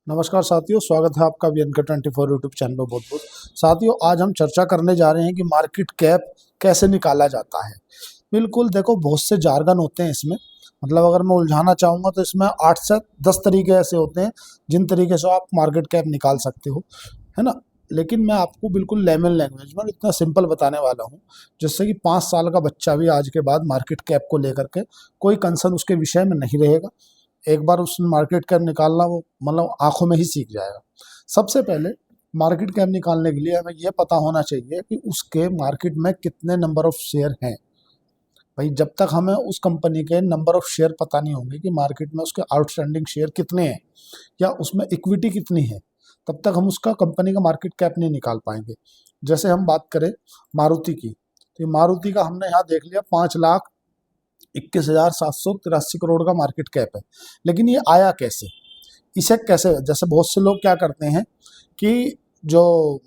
नमस्कार साथियों, स्वागत है आपका VNK24 यूट्यूब चैनल पर बहुत बहुत। साथियों, आज हम चर्चा करने जा रहे हैं कि मार्केट कैप कैसे निकाला जाता है। बिल्कुल देखो, बहुत से जार्गन होते हैं इसमें। मतलब अगर मैं उलझाना चाहूँगा तो इसमें 8 से 10 तरीके ऐसे होते हैं जिन तरीके से आप मार्केट कैप निकाल सकते हो, है ना। लेकिन मैं आपको बिल्कुल लेमन लैंग्वेज में इतना सिंपल बताने वाला हूँ जिससे कि 5 साल का बच्चा भी आज के बाद मार्केट कैप को लेकर के कोई कंसर्न उसके विषय में नहीं रहेगा। एक बार उसने मार्केट कैप निकालना वो मतलब आंखों में ही सीख जाएगा। सबसे पहले मार्केट कैप निकालने के लिए हमें यह पता होना चाहिए कि उसके मार्केट में कितने नंबर ऑफ शेयर हैं। भाई, जब तक हमें उस कंपनी के नंबर ऑफ शेयर पता नहीं होंगे कि मार्केट में उसके आउटस्टैंडिंग शेयर कितने हैं या उसमें इक्विटी कितनी है, तब तक हम उसका कंपनी का मार्केट कैप नहीं निकाल पाएंगे। जैसे हम बात करें मारुति की, तो ये मारुति का हमने यहाँ देख लिया 5,21,783 करोड़ का मार्केट कैप है। लेकिन ये आया कैसे, इसे कैसे, जैसे बहुत से लोग क्या करते हैं कि जो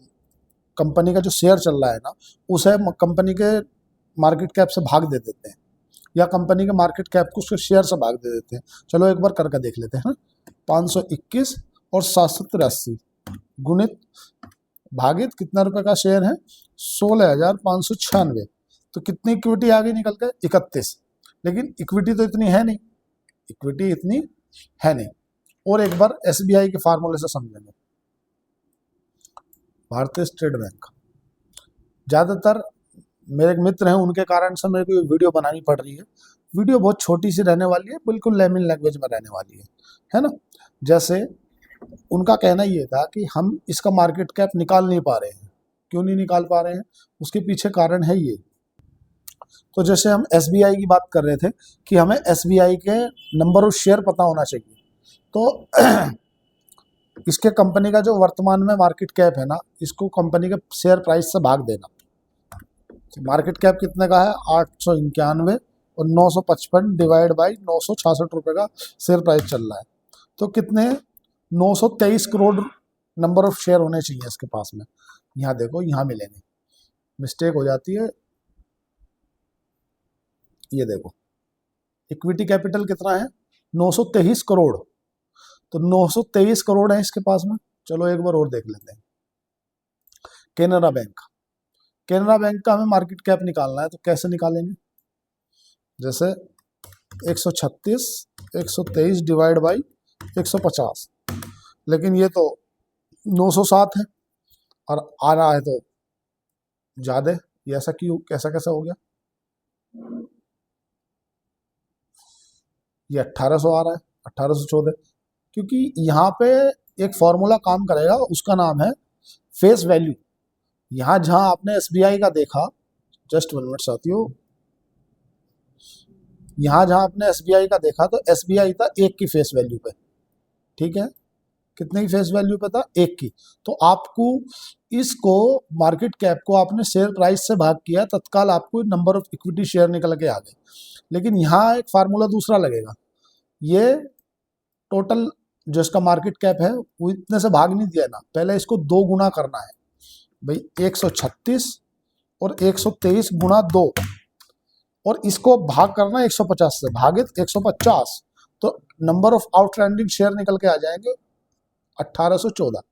कंपनी का जो शेयर चल रहा है ना, उसे कंपनी के मार्केट कैप से भाग दे देते हैं या कंपनी के मार्केट कैप को उसके शेयर से भाग दे देते हैं। चलो एक बार करके देख लेते हैं। 521 और 783 गुणित भागित कितना रुपए का शेयर है, 16,596। तो कितनी इक्विटी आ गई निकल के, 31। लेकिन इक्विटी तो इतनी है नहीं, इक्विटी इतनी है नहीं। और एक बार SBI के फार्मूले से समझेंगे। भारतीय स्टेट बैंक, ज़्यादातर मेरे एक मित्र हैं, उनके कारण से मेरे को ये वीडियो बनानी पड़ रही है। वीडियो बहुत छोटी सी रहने वाली है, बिल्कुल लेमन लैंग्वेज में रहने वाली है ना। जैसे उनका कहना ये था कि हम इसका मार्केट कैप निकाल नहीं पा रहे हैं। क्यों नहीं निकाल पा रहे हैं, उसके पीछे कारण है ये। तो जैसे हम SBI की बात कर रहे थे कि हमें SBI के नंबर ऑफ शेयर पता होना चाहिए। तो इसके कंपनी का जो वर्तमान में मार्केट कैप है ना, इसको कंपनी के शेयर प्राइस से भाग देना। तो मार्केट कैप कितने का है, 891 और 955 डिवाइड बाई 966 रुपये का शेयर प्राइस चल रहा है। तो कितने, 923 करोड़ नंबर ऑफ शेयर होने चाहिए इसके पास में। यहाँ देखो, यहाँ मिलेंगे, मिस्टेक हो जाती है। ये देखो, इक्विटी कैपिटल कितना है, 923 करोड़। तो 923 करोड़ है इसके पास में। चलो एक बार और देख लेते हैं। केनरा बैंक, केनरा बैंक का हमें मार्केट कैप निकालना है, तो कैसे निकालेंगे। जैसे 136, 123 डिवाइड बाई 150। लेकिन ये तो 907 है और आ रहा है तो ज़्यादा। ये ऐसा क्यों, कैसा कैसा हो गया। ये 1800 आ रहा है, 1814। क्योंकि यहाँ पे एक फॉर्मूला काम करेगा, उसका नाम है फेस वैल्यू। यहाँ जहाँ आपने SBI का देखा, जस्ट 1 मिनट साथियों, यहाँ जहाँ आपने SBI का देखा तो SBI था 1 की फेस वैल्यू पे, ठीक है। कितने की फेस वैल्यू पे था, 1 की। तो आपको इसको मार्केट कैप को आपने शेयर प्राइस से भाग किया, तत्काल आपको नंबर ऑफ इक्विटी शेयर निकल के आ गए। लेकिन यहाँ एक फार्मूला दूसरा लगेगा। ये टोटल जो इसका मार्केट कैप है वो इतने से भाग नहीं दिया ना, पहले इसको 2 गुना करना है। भाई 136 और 123 गुना 2, और इसको भाग करना 150 से, भागित 150। तो नंबर ऑफ आउटस्टैंडिंग शेयर निकल के आ जाएंगे 1814।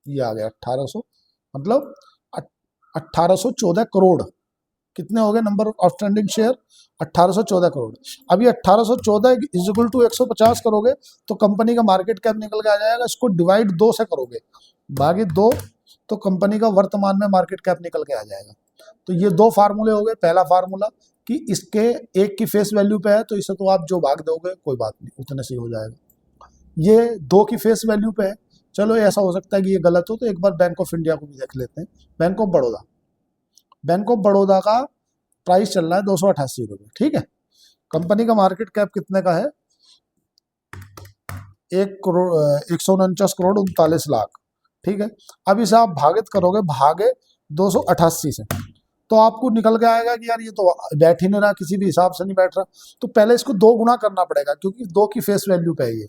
ये आ गया 1800, मतलब 1814 करोड़। कितने हो गए number of outstanding share, 1814 crore. अभी 1814 इज इक्वल टू 150 करोगे तो कंपनी का मार्केट कैप निकल के आ जाएगा। इसको डिवाइड 2 से करोगे, भागित 2, तो कंपनी का वर्तमान में मार्केट कैप निकल के आ जाएगा। तो ये 2 फार्मूले हो गए। पहला फार्मूला कि इसके 1 की फेस वैल्यू पे है, तो इसे तो आप जो भाग दोगे कोई बात नहीं, उतने से ही हो जाएगा। ये 2 की फेस वैल्यू पे है। चलो ऐसा हो सकता है कि ये गलत हो, तो एक बार बैंक ऑफ इंडिया को भी देख लेते हैं। Bank of Baroda, bank of Baroda का प्राइस चल रहा है 288 रुपये, ठीक है। कंपनी का मार्केट कैप कितने का है, 149 करोड़ 39 लाख, ठीक है। अब इसे आप भागित करोगे भागे 288 से, तो आपको निकल के आएगा कि यार ये तो बैठ ही नहीं रहा, किसी भी हिसाब से नहीं बैठ रहा। तो पहले इसको 2 गुना करना पड़ेगा, क्योंकि 2 की फेस वैल्यू पे है ये।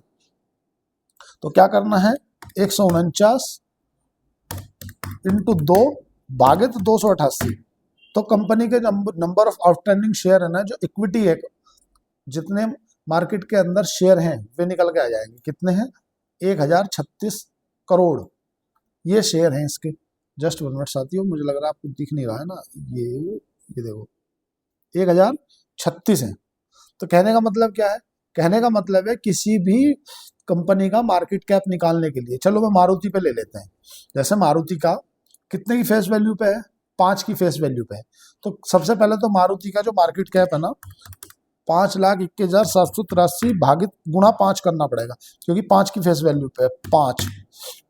तो क्या करना है, 149 इंटू 2 भागित 288। तो कंपनी के नंबर ऑफ आउटस्टैंडिंग शेयर है ना, जो इक्विटी है, जितने मार्केट के अंदर शेयर हैं वे निकल के आ जाएंगे। कितने हैं? 1036 करोड़ ये शेयर हैं इसके। जस्ट 1 मिनट साथियों, मुझे लग रहा है आपको दिख नहीं रहा है ना, ये देखो 1036 है। तो कहने का मतलब क्या है? कहने का मतलब है किसी भी कंपनी का मार्केट कैप निकालने के लिए, चलो मैं मारुति पे ले लेते हैं। जैसे मारुति का कितने की फेस वैल्यू पे है? 5 की फेस वैल्यू पे है। तो सबसे पहले तो मारुति का जो मार्केट कैप है ना, 5,21,783 भागित गुणा 5 करना पड़ेगा, क्योंकि 5 की फेस वैल्यू पे है 5।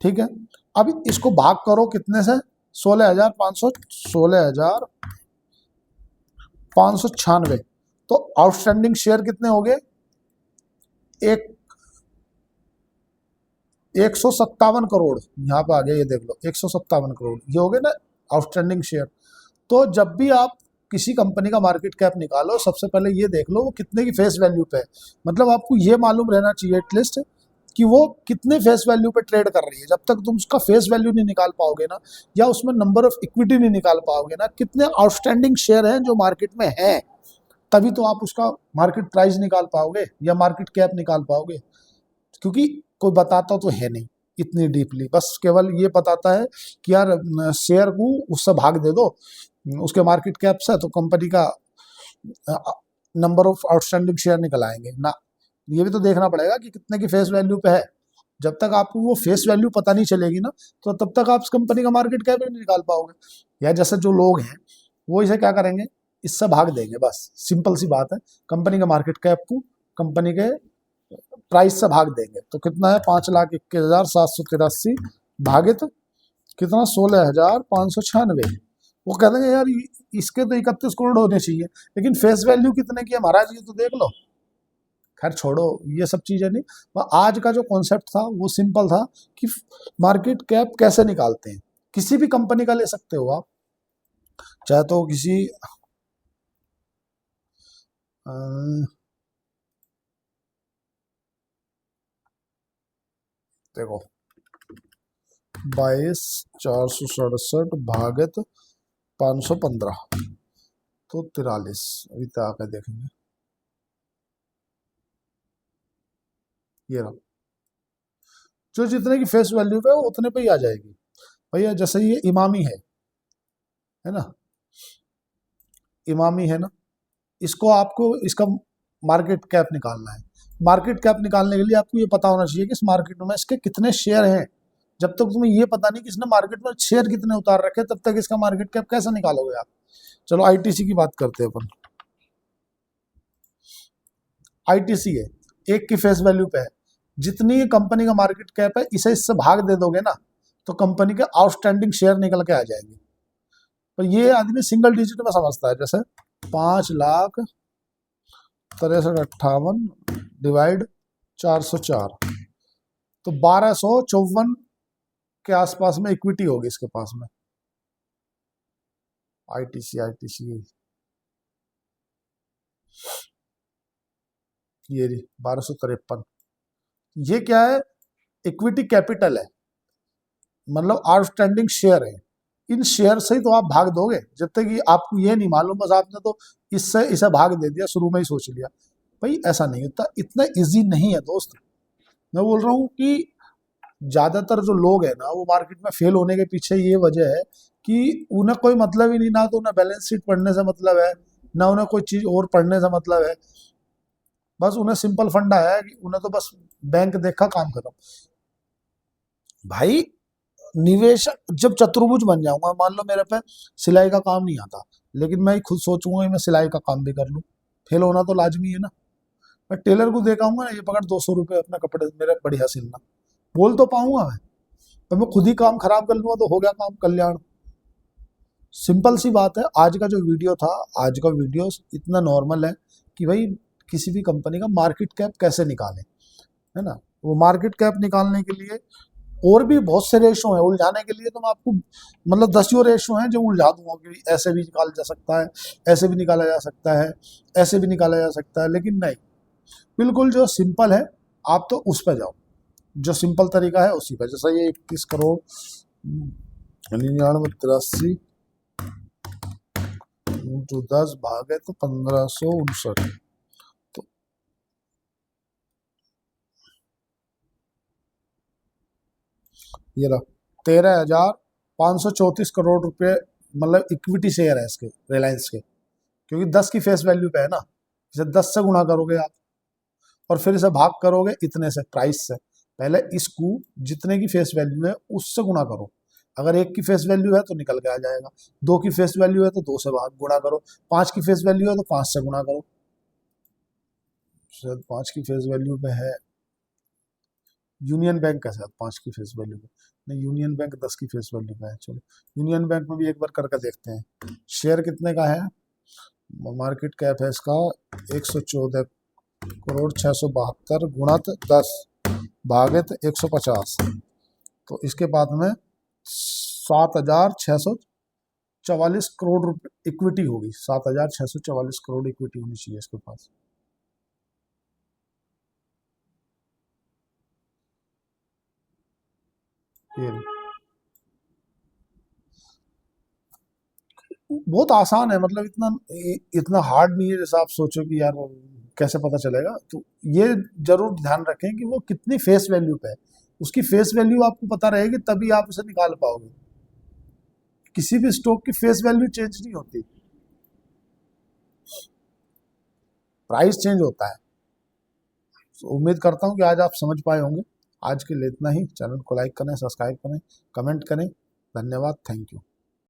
ठीक है, अब इसको भाग करो कितने से? 16,596। तो आउटस्टैंडिंग शेयर कितने हो गए? 157 करोड़। यहाँ पे आ गया, ये देख लो 157 करोड़ ये हो गए ना आउटस्टैंडिंग शेयर। तो जब भी आप किसी कंपनी का मार्केट कैप निकालो, सबसे पहले ये देख लो वो कितने की फेस वैल्यू पे है। मतलब आपको ये मालूम रहना चाहिए एटलीस्ट कि वो कितने फेस वैल्यू पे ट्रेड कर रही है। जब तक तुम उसका फेस वैल्यू नहीं निकाल पाओगे ना, या उसमें नंबर ऑफ इक्विटी नहीं निकाल पाओगे ना, कितने आउटस्टैंडिंग शेयर हैं जो मार्केट में है, तभी तो आप उसका मार्केट प्राइस निकाल पाओगे या मार्केट कैप निकाल पाओगे। क्योंकि कोई बताता तो है नहीं इतनी डीपली, बस केवल ये बताता है कि यार शेयर को उससे भाग दे दो उसके मार्केट कैप से, तो कंपनी का नंबर ऑफ आउटस्टैंडिंग शेयर निकल आएंगे ना। ये भी तो देखना पड़ेगा कि कितने की फेस वैल्यू पे है। जब तक आपको वो फेस वैल्यू पता नहीं चलेगी ना, तो तब तक आप इस कंपनी का मार्केट कैप नहीं निकाल पाओगे। या जैसे जो लोग हैं वो इसे क्या करेंगे, इससे भाग देंगे, बस सिंपल सी बात है। कंपनी के मार्केट कैप को कंपनी के प्राइस से भाग देंगे। तो कितना है? 5,21,783 भागित कितना? 16,596। वो कह देंगे यार इसके तो 31 करोड़ होने चाहिए, लेकिन फेस वैल्यू कितने की है महाराज, ये तो देख लो। खैर छोड़ो ये सब चीजें नहीं, आज का जो कॉन्सेप्ट था वो सिंपल था कि मार्केट कैप कैसे निकालते हैं। किसी भी कंपनी का ले सकते हो आप, चाहे तो किसी देखो 22,467 भागित 515 तो 43। अभी तक आकर देखेंगे, ये रहा जो जितने की फेस वैल्यू पे वो उतने पे ही आ जाएगी भैया। जैसे ये इमामी है ना, इमामी है ना, इसको आपको इसका मार्केट कैप निकालना है। मार्केट कैप निकालने के लिए आपको ये पता होना चाहिए कि इस मार्केट में इसके कितने शेयर हैं। जब तक तुम्हें ये पता नहीं कि इसने मार्केट में शेयर कितने उतार रखे, तब तक इसका मार्केट कैप कैसे निकालोगे आप। चलो आईटीसी की बात करते हैं अपन। आईटीसी है, 1 की फेस वैल्यू पे है। जितनी कंपनी का मार्केट कैप है इसे इससे भाग दे दोगे ना, तो कंपनी के आउटस्टैंडिंग शेयर निकल के आ जाएंगे। पर ये आदमी सिंगल डिजिट में समझता है, जैसे 5,63,58 डिवाइड 404, तो 1,254 के आसपास में इक्विटी होगी इसके पास में। आईटीसी ये 1253, ये क्या है? इक्विटी कैपिटल है, मतलब आउटस्टैंडिंग शेयर है। इन शेयर से ही तो आप भाग दोगे, जब तक कि आपको ये नहीं मालूम, बस आपने तो इससे इसे भाग दे दिया, शुरू में ही सोच लिया। भाई ऐसा नहीं होता, इतना इजी नहीं है दोस्त। मैं बोल रहा हूँ कि ज्यादातर जो लोग हैं ना, वो मार्केट में फेल होने के पीछे ये वजह है कि उन्हें कोई मतलब ही नहीं, ना तो उन्हें बैलेंस शीट पढ़ने से मतलब है, ना उन्हें कोई चीज और पढ़ने से मतलब है। बस उन्हें सिंपल फंडा है कि उन्हें तो बस बैंक देखा काम खत्म। भाई निवेश जब चतुर्भुज बन जाऊंगा, मान लो मेरे पे सिलाई का काम नहीं आता, लेकिन मैं खुद सोचूंगा कि मैं सिलाई का काम भी कर लूं, फेल होना तो लाजमी है ना। मैं टेलर को देखाऊंगा ना, ये पकड़ 200 रुपये अपने कपड़े मेरे बढ़िया सिलना, बोल तो पाऊंगा मैं। पर मैं खुद ही काम खराब कर लूंगा तो हो गया काम कल्याण। सिंपल सी बात है। आज का जो वीडियो था, आज का वीडियो इतना नॉर्मल है कि भाई किसी भी कंपनी का मार्केट कैप कैसे निकालें, है ना। वो मार्केट कैप निकालने के लिए और भी बहुत से रेशो हैं, उलझाने के लिए तो मैं आपको मतलब 10 रेशो हैं जो उलझा दूंगा कि ऐसे भी निकाला जा सकता है, ऐसे भी निकाला जा सकता है, ऐसे भी निकाला जा सकता है, लेकिन नहीं, बिल्कुल जो सिंपल है आप तो उस पर जाओ, जो सिंपल तरीका है उसी पर। जैसा ये 21,99,83 इंटू 10 भागे तो 1559, तो ये लो 13,534 करोड़ रुपए, मतलब इक्विटी शेयर है इसके, रिलायंस के। क्योंकि 10 की फेस वैल्यू पे है ना, इसे 10 से गुणा करोगे आप, और फिर इसे भाग करोगे इतने से, प्राइस से। पहले इसको जितने की फेस वैल्यू है उससे गुणा करो। अगर 1 की फेस वैल्यू है तो निकल के आ जाएगा, 2 की फेस वैल्यू है तो 2 से भाग गुणा करो, 5 की फेस वैल्यू है तो 5 से गुणा करो। शायद 5 की फेस वैल्यू पे है यूनियन बैंक का, शायद 5 की फेस वैल्यू पे नहीं, यूनियन बैंक 10 की फेस वैल्यू पे है। चलो यूनियन बैंक में भी एक बार करके देखते हैं। शेयर कितने का है, मार्केट कैप है इसका 114 करोड़ 672 गुणत 10 भागित 150, तो इसके बाद में 7,644 करोड़ रुपए इक्विटी होगी। 7,644 करोड़ इक्विटी होनी चाहिए इसके पास। ये बहुत आसान है, मतलब इतना इतना हार्ड नहीं है जैसा आप सोचो कि यार कैसे पता चलेगा। तो ये जरूर ध्यान रखें कि वो कितनी फेस वैल्यू पे है, उसकी फेस वैल्यू आपको पता रहेगी तभी आप उसे निकाल पाओगे। किसी भी स्टॉक की फेस वैल्यू चेंज नहीं होती, प्राइस चेंज होता है। तो उम्मीद करता हूँ कि आज आप समझ पाए होंगे। आज के लिए इतना ही। चैनल को लाइक करें, सब्सक्राइब करें, कमेंट करें। धन्यवाद, थैंक यू।